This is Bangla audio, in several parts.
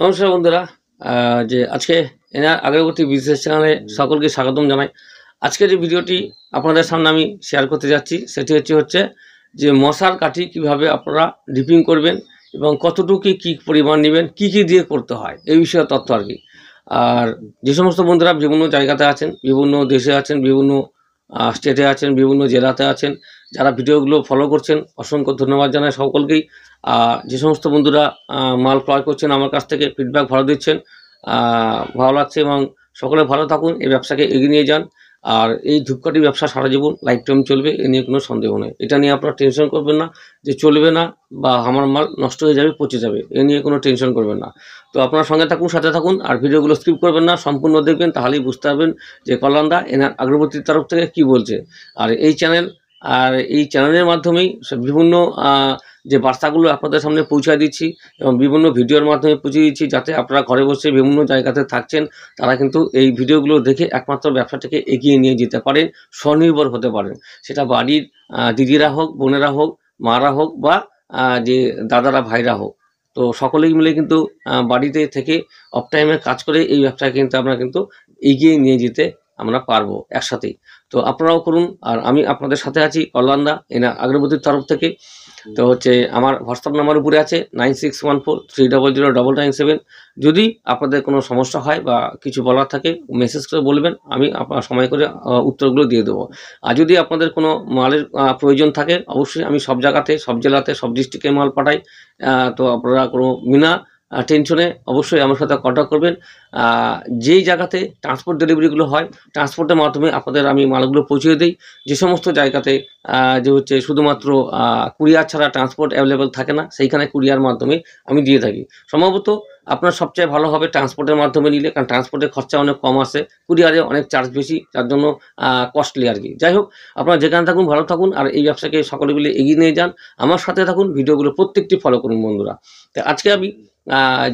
নমস্কার বন্ধুরা। যে আজকে এনার আগরবাতি বিজনেস চ্যানেলে সকলকে স্বাগতম জানাই। আজকে যে ভিডিওটি আপনাদের সামনে আমি শেয়ার করতে যাচ্ছি সেটি হচ্ছে যে মশার কাঠি কিভাবে আপনারা ডিপিং করবেন এবং কতটুকু কী পরিমাণ নেবেন, কী দিয়ে করতে হয়, এই বিষয়ে তথ্য আর কি। আর যে সমস্ত বন্ধুরা বিভিন্ন জায়গাতে আছেন, বিভিন্ন দেশে আছেন, বিভিন্ন স্টেটে আছেন, বিভিন্ন জেলাতে আছেন, যারা ভিডিওগুলো ফলো করছেন অসংখ্য ধন্যবাদ জানাই সকলকেই। যে সমস্ত বন্ধুরা মাল ক্রয় করছেন আমার কাছ থেকে ফিডব্যাক ভালো দিচ্ছেন, ভালো লাগছে এবং সকলে ভালো থাকুন, এই ব্যবসাকে এগিয়ে নিয়ে যান। আর এই ধূপকাঠি ব্যবসা সারা জীবন লাইফ টাইম চলবে, এ নিয়ে কোনো সন্দেহ নেই। এটা নিয়ে আপনারা টেনশন করবেন না যে চলবে না বা আমার মাল নষ্ট হয়ে যাবে, পচে যাবে, এ নিয়ে কোনো টেনশন করবেন না। তো আপনার সঙ্গে থাকুন, সাথে থাকুন, আর ভিডিওগুলো স্কিপ করবেন না, সম্পূর্ণ দেখবেন, তাহলেই বুঝতে পারবেন যে কল্যাণদা এনার আগরবাতির তরফ থেকে কী বলছে। আর এই চ্যানেলের মাধ্যমেই বিভিন্ন যে বার্তাগুলো আপনাদের সামনে পৌঁছে দিচ্ছি এবং বিভিন্ন ভিডিওর মাধ্যমে পৌঁছে দিচ্ছি, যাতে আপনারা ঘরে বসে বিভিন্ন জায়গাতে থাকছেন তারা কিন্তু এই ভিডিওগুলো দেখে একমাত্র ব্যবসাটাকে এগিয়ে নিয়ে যেতে পারেন, স্বনির্ভর হতে পারেন। সেটা বাড়ির দিদিরা হোক, বোনেরা হোক, মারা হোক বা যে দাদারা ভাইরা হোক, তো সকলেই মিলে কিন্তু বাড়িতে থেকে অফ টাইমে কাজ করে এই ব্যবসাকে কিন্তু আমরা কিন্তু এগিয়ে নিয়ে যেতে আমরা পারবো একসাথেই। তো আপনারাও করুন, আর আমি আপনাদের সাথে আছি কল্যাণদা এনা আগরবাতির তরফ থেকে। তো আমার হোয়াটসঅ্যাপ নাম্বার উপরে আছে 9614300997। যদি আপনাদের কোনো সমস্যা হয় বা কিছু বলার থাকে মেসেজ করে বলবেন, আমি আপনার সময় করে উত্তরগুলো দিয়ে দেবো। আর যদি আপনাদের কোনো মালের প্রয়োজন থাকে, অবশ্যই আমি সব জায়গাতে, সব জেলাতে, সব ডিস্ট্রিক্টে মাল পাঠাই। তো আপনারা কোনো বিনা টেনশনে অবশ্যই আমার সাথে কন্ট্যাক্ট করবেন। যেই জায়গাতে ট্রান্সপোর্ট ডেলিভারিগুলো হয়, ট্রান্সপোর্টের মাধ্যমে আপনাদের আমি মালগুলো পৌঁছে দিই। যে সমস্ত জায়গাতে যে শুধুমাত্র কুরিয়ার ছাড়া ট্রান্সপোর্ট অ্যাভেলেবেল থাকে না, সেইখানে কুরিয়ার মাধ্যমে আমি দিয়ে থাকি। সম্ভবত আপনার সবচেয়ে ভালো হবে ট্রান্সপোর্টের মাধ্যমে নিলে, কারণ ট্রান্সপোর্টের খরচা অনেক কম আসে, কুরিয়ারে অনেক চার্জ বেশি, যার জন্য কস্টলি আর কি। যাই হোক, আপনারা যেখানে থাকুন ভালো থাকুন, আর এই ব্যবসাকে সকলে মিলে এগিয়ে নিয়ে যান। আমার সাথে থাকুন, ভিডিওগুলো প্রত্যেকটি ফলো করুন বন্ধুরা। তো আজকে আমি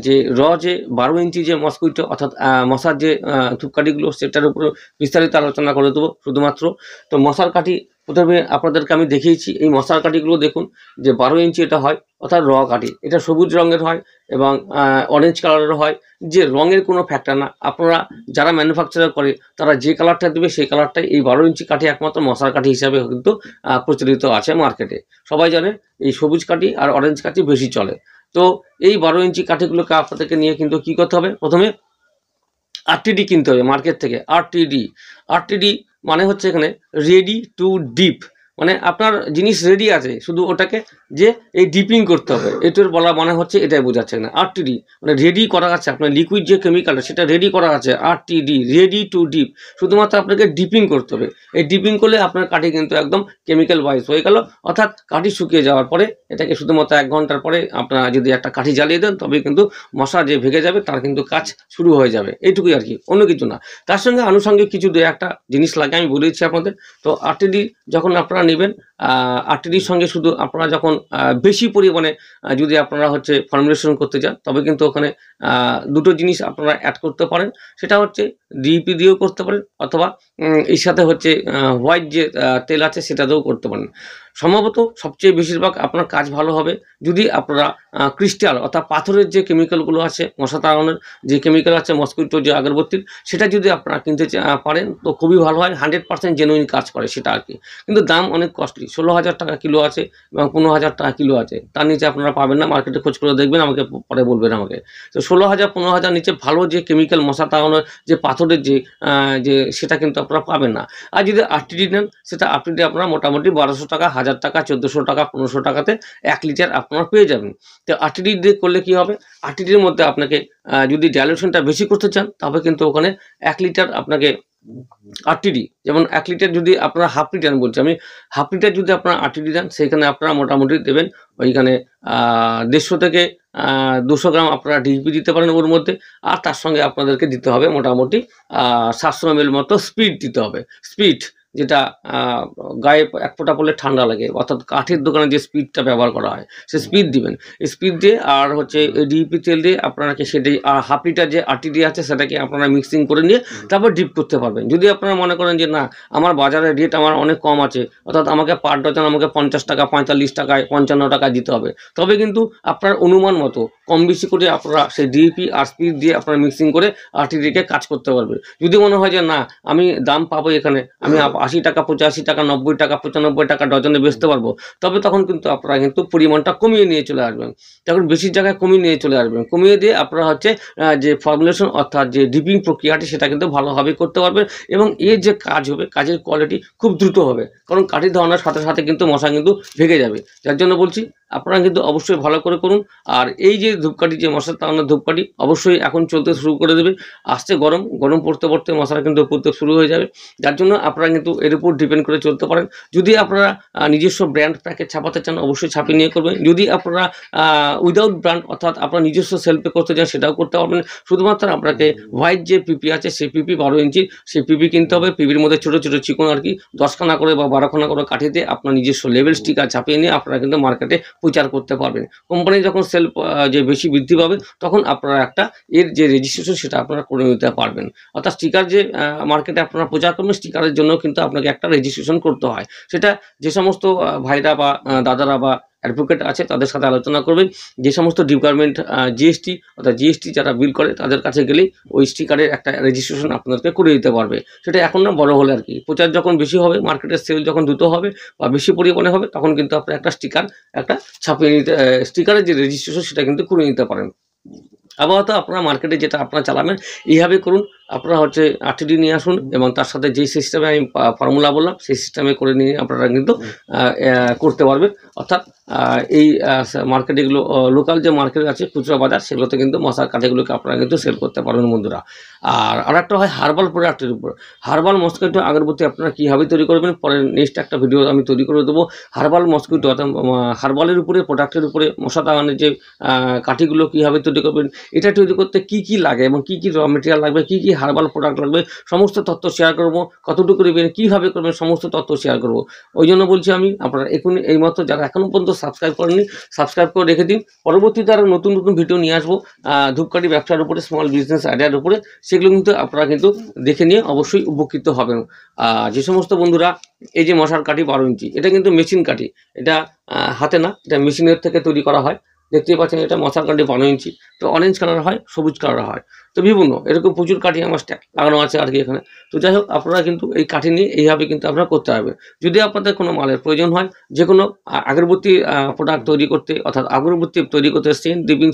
যে যে 12 ইঞ্চি যে মসকুইটো অর্থাৎ মশার যে ধূপকাঠিগুলো, সেটার উপরে বিস্তারিত আলোচনা করে দেবো শুধুমাত্র। তো মশার কাঠি প্রথমে আপনাদেরকে আমি দেখিয়েছি। এই মশার কাঠিগুলো দেখুন যে 12 ইঞ্চি এটা হয়, অর্থাৎ কাঠি। এটা সবুজ রঙের হয় এবং অরেঞ্জ কালারের হয়। যে রঙের কোনো ফ্যাক্টর না, আপনারা যারা ম্যানুফ্যাকচারার করে তারা যে কালারটা দেবে সেই কালারটাই এই 12 ইঞ্চি কাঠি একমাত্র মশার কাঠি হিসাবে কিন্তু প্রচলিত আছে মার্কেটে। সবাই জানে এই সবুজ কাঠি আর অরেঞ্জ কাঠি বেশি চলে। তো এই 12 ইঞ্চি কাঠিগুলোকে আপনাদেরকে নিয়ে কিন্তু কী করতে হবে, প্রথমে আরটিডি কিনতে হবে মার্কেট থেকে। আরটিডি মানে হচ্ছে এখানে রেডি টু ডিপ, মানে আপনার জিনিস রেডি আছে, শুধু ওটাকে যে এই ডিপিং করতে হবে, এটার বলা মানে হচ্ছে এটাই বোঝাচ্ছে না। আরটিডি মানে রেডি করা আছে, আপনার লিকুইড যে কেমিক্যালটা সেটা রেডি করা আছে। আরটিডি রেডি টু ডিপ, শুধুমাত্র আপনাকে ডিপিং করতে হবে। এই ডিপিং করলে আপনার কাঠি কিন্তু একদম কেমিক্যাল ওয়াইজ হয়ে গেল, অর্থাৎ কাঠি শুকিয়ে যাওয়ার পরে এটাকে শুধুমাত্র 1 ঘন্টার পরে আপনারা যদি একটা কাঠি জ্বালিয়ে দেন, তবে কিন্তু মশা যে ভেঙে যাবে তার কিন্তু কাজ শুরু হয়ে যাবে, এইটুকুই আর কি, অন্য কিছু না। তার সঙ্গে আনুষঙ্গিক কিছু 2-1টা জিনিস লাগে, আমি বলেছি আপনাদের। তো আরটিডি যখন আপনারা নেবেন, আরটিডির সঙ্গে শুধু আপনারা যখন বেশি পরিমাণে যদি আপনারা ফর্মুলেশন করতে চান, তবে কিন্তু ওখানে দুটো জিনিস আপনারা অ্যাড করতে পারেন। সেটা হচ্ছে ডিপি দিয়েও করতে পারেন, অথবা এর সাথে হোয়াইট যে তেল আছে সেটা দিয়েও করতে পারেন। সম্ভবত সবচেয়ে বেশিরভাগ আপনার কাজ ভালো হবে যদি আপনারা ক্রিস্টাল অর্থাৎ পাথরের যে কেমিক্যালগুলো আছে, মশা তাড়ানোর যে কেমিক্যাল আছে মসকুইটো যে আগরবাতির, সেটা যদি আপনারা কিনতে পারেন তো খুবই ভালো হয়। 100% জেনুইন কাজ করে সেটা আর কি। কিন্তু দাম অনেক কস্টলি, 16,000 টাকা কিলো আছে এবং 15,000 টাকা কিলো আছে, তার নিচে আপনারা পাবেন না। মার্কেটে খোঁজ করে দেখবেন, আমাকে পরে বলবেন আমাকে। তো 16,000 15,000 নিচে ভালো যে কেমিক্যাল মশা তাড়ানোর যে পাথরের যে সেটা কিন্তু আপনারা পাবেন না। আর যদি আরটিডি নেন, সেটা আরটিডি আপনারা মোটামুটি 1200 টাকা, 1000 টাকা, 1400 টাকা, 1500 টাকাতে 1 লিটার আপনারা পেয়ে যাবেন। তো আরটিডি দিয়ে করলে কি হবে, আরটিডির মধ্যে আপনাকে যদি ডাইলুশনটা বেশি করতে চান, তবে কিন্তু ওখানে 1 লিটার আপনাকে আরটিডি, যেমন 1 লিটার যদি আপনারা হাফ লিটার বলছি আমি, হাফ লিটার যদি আপনারা আরটিডি দেন, সেখানে আপনারা মোটামুটি দেবেন ওইখানে 150 থেকে 200 গ্রাম আপনারা ডিপি দিতে পারেন ওর মধ্যে। আর তার সঙ্গে আপনাদেরকে দিতে হবে মোটামুটি 700 ml মতো স্পিড দিতে হবে। স্পিড যেটা গায়ে এক ফোঁটা পড়লে ঠান্ডা লাগে, অর্থাৎ কাঠের দোকানে যে স্পিডটা ব্যবহার করা হয় সে স্পিড দিবেন। স্পিড দিয়ে আর হচ্ছে ডিপি তেল দিয়ে আপনাকে সেটি 1/2 লিটার যে RTD আছে সেটাকে আপনারা মিক্সিং করে নিয়ে তারপর ডিপ করতে পারবেন। যদি আপনারা মনে করেন যে না আমার বাজারের রেট আমার অনেক কম আছে, অর্থাৎ আমাকে পার ডজন আমাকে 50 টাকা, 45 টাকায়, 55 টাকা দিতে হবে, তবে কিন্তু আপনার অনুমান মতো কম বেশি করে আপনারা সেই ডিপি আর স্পিড দিয়ে আপনারা মিক্সিং করে RTDকে কাজ করতে পারবেন। যদি মনে হয় যে না আমি দাম পাবো এখানে, আমি 80 টাকা, 85 টাকা, 90 টাকা, 95 টাকা ডজনে বেচতে পারবো, তবে তখন কিন্তু আপনারা কিন্তু পরিমাণটা কমিয়ে নিয়ে চলে আসবেন। তখন বেশি জায়গায় কমিয়ে নিয়ে চলে আসবেন, কমিয়ে দিয়ে আপনারা হচ্ছে যে ফর্মুলেশন অর্থাৎ যে ডিপিং প্রক্রিয়াটি সেটা কিন্তু ভালোভাবে করতে পারবেন এবং এর যে কাজ হবে কাজের কোয়ালিটি খুব দ্রুত হবে, কারণ কাঠি ধরানোর সাথে সাথে কিন্তু মশা কিন্তু ভেঙে যাবে। যার জন্য বলছি আপনারা কিন্তু অবশ্যই ভালো করে করুন। আর এই যে ধূপকাঠি, যে মশা তাড়ানোর ধূপকাঠি অবশ্যই এখন চলতে শুরু করে দেবে। আসছে গরম, গরম পড়তে পড়তে মশারা কিন্তু পড়তে শুরু হয়ে যাবে। যার জন্য আপনারা কিন্তু এর উপর ডিপেন্ড করে চলতে পারেন। যদি আপনারা নিজস্ব ব্র্যান্ড প্যাকেট ছাপাতে চান অবশ্যই ছাপিয়ে নিয়ে করবেন। যদি আপনারা উইদাউট ব্র্যান্ড অর্থাৎ আপনার নিজস্ব সেলফে করতে চান সেটাও করতে পারবেন। শুধুমাত্র আপনাকে হোয়াইট যে পিপি আছে সেই পিপি 12 ইঞ্চি সেই পিপি কিনতে হবে। পিপির মধ্যে ছোটো ছোটো চিকন আর কি 10খানা করে বা 12খানা করে কাঠিতে আপনার নিজস্ব লেবেল স্টিকার ছাপিয়ে নিয়ে আপনারা কিন্তু মার্কেটে প্রচার করতে পারবেন। কোম্পানি যখন সেল যে বেশি বৃদ্ধি পাবে তখন আপনারা একটা এর যে রেজিস্ট্রেশন সেটা আপনারা করে নিতে পারবেন। অর্থাৎ স্টিকার যে মার্কেটে আপনারা প্রচার করবেন স্টিকারের জন্য কিন্তু আপনাকে একটা রেজিস্ট্রেশন করতে হয়। সেটা যে সমস্ত ভাইরা বা দাদারা বা অ্যাডভোকেট আছে তাদের সাথে আলোচনা করবেন। যে সমস্ত ডিপার্টমেন্ট জিএসটি অর্থাৎ জিএসটি যারা বিল করে তাদের কাছে গেলেই ওই স্টিকারের একটা রেজিস্ট্রেশন আপনাদেরকে করে দিতে পারবে। সেটা এখন না বড় হলে আর কি, প্রচার যখন বেশি হবে, মার্কেটের সেল যখন দ্রুত হবে বা বেশি পরিমাণে হবে তখন কিন্তু আপনারা একটা স্টিকার ছাপিয়ে নিতে, স্টিকারের যে রেজিস্ট্রেশন সেটা কিন্তু করে নিতে পারেন। আপাতত আপনারা মার্কেটে যেটা আপনারা চালাবেন এইভাবে করুন। আপনারা হচ্ছে RTD নিয়ে আসুন এবং তার সাথে যেই সিস্টেমে আমি ফর্মুলা বললাম সেই সিস্টেমে করে নিয়ে আপনারা কিন্তু করতে পারবেন। অর্থাৎ এই মার্কেট এগুলো লোকাল যে মার্কেট আছে খুচরা বাজার সেগুলোতে কিন্তু মশার কাঠিগুলোকে আপনারা কিন্তু সেল করতে পারবেন বন্ধুরা। আর আরেকটা হয় হার্বাল প্রোডাক্টের উপর। হার্বাল মসকিটো আগরবাতি আপনারা কীভাবে তৈরি করবেন পরে নেক্সট একটা ভিডিও আমি তৈরি করে দেবো। হার্বাল মসকিটো অর্থাৎ হার্বালের উপরে প্রোডাক্টের উপরে মশা তাড়ানোর যে কাঠিগুলো কীভাবে তৈরি করবেন, এটা তৈরি করতে কি কি লাগে এবং কি কি র মেটেরিয়াল লাগবে, কি কি হার্বাল প্রোডাক্ট লাগবে সমস্ত তথ্য শেয়ার করবো। কতটুকু করবেন, কীভাবে করবেন সমস্ত তথ্য শেয়ার করবো। ওই জন্য বলছি আমি আপনারা এখনই এই মতো যারা এখনও পর্যন্ত সাবস্ক্রাইব করেননি সাবস্ক্রাইব করে রেখে দিন। পরবর্তীতে আরও নতুন নতুন ভিডিও নিয়ে আসবো ধূপকাঠি ব্যবসার উপরে, স্মল বিজনেস আইডিয়ার উপরে। সেগুলো কিন্তু আপনারা কিন্তু দেখে নিয়ে অবশ্যই উপকৃত হবেন। যে সমস্ত বন্ধুরা এই যে মশার কাঠি 12 ইঞ্চি, এটা কিন্তু মেশিন কাঠি, এটা হাতে না, এটা মেশিনের থেকে তৈরি করা হয়। দেখতেই পাচ্ছেন এটা মশার কাঠি 12 ইঞ্চি, তো অরেঞ্জ কালার হয়, সবুজ কালার হয়, তো বিভিন্ন এরকম প্রচুর কাঠি আমার স্ট্যাক লাগানো আছে আর কি এখানে। তো যাই হোক আপনারা কিন্তু এই কাঠি নিয়ে এইভাবে কিন্তু আপনারা করতে হবে। যদি আপনাদের কোনো মালের প্রয়োজন হয়, যে কোনো আগরবাতি প্রোডাক্ট তৈরি করতে অর্থাৎ আগরবাতি তৈরি করতে সেন্ট ডিপিং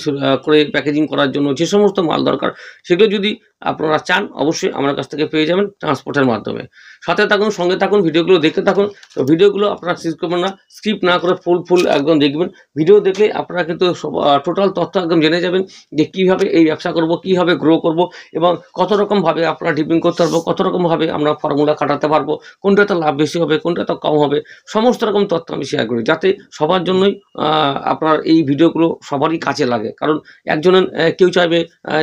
করে প্যাকেজিং করার জন্য যে সমস্ত মাল দরকার সেগুলো যদি আপনারা চান অবশ্যই আমার কাছ থেকে পেয়ে যাবেন ট্রান্সপোর্টের মাধ্যমে। সাথে থাকুন, সঙ্গে থাকুন, ভিডিওগুলো দেখতে থাকুন। তো ভিডিওগুলো আপনারা স্কিপ করবেন না, স্কিপ না করে ফুল একদম দেখবেন। ভিডিও দেখলে আপনারা কিন্তু টোটাল তথ্য একদম জেনে যাবেন যে কীভাবে এই ব্যবসা করব, কীভাবে গ্রো করব এবং কত রকমভাবে আপনারা ডিপিং করতে পারবো, কত রকমভাবে আমরা ফর্মুলা খাটাতে পারবো, কোনটাতে লাভ বেশি হবে, কোনটাতে কম হবে, সমস্ত রকম তথ্য আমি শেয়ার করি যাতে সবার জন্যই আপনার এই ভিডিওগুলো সবারই কাজে লাগে। কারণ একজনের কেউ চাইবে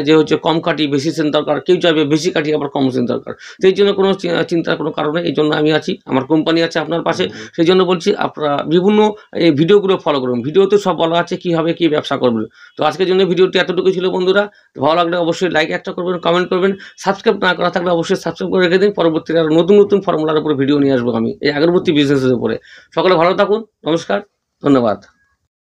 যে হচ্ছে কম কাঠি বেশি সেন্ট দরকার, কেউ চাইবে বেশি কাঠি আবার কম সেন্ট দরকার। তো এই জন্য কোনো চিন্তার কোনো কারণে, এই জন্য আমি আছি, আমার কোম্পানি আছে আপনার পাশে। সেই জন্য বলছি আপনারা বিভিন্ন এই ভিডিওগুলো ফলো করুন। ভিডিওতে সব বলা আছে কীভাবে কী ব্যবসা করবেন। তো আজকের জন্য ভিডিওটি এতটুকু ছিল বন্ধুরা। ভালো লাগলে অবশ্যই লাইক একটা করবেন, কমেন্ট করবেন। সাবস্ক্রাইব না করা থাকলে অবশ্যই সাবস্ক্রাইব করে রেখে দিন। পরবর্তীতে আরও নতুন নতুন ফর্মুলার উপরে ভিডিও নিয়ে আসবো আমি এই আগরবাতি বিজনেসের উপরে। সকলে ভালো থাকুন, নমস্কার, ধন্যবাদ।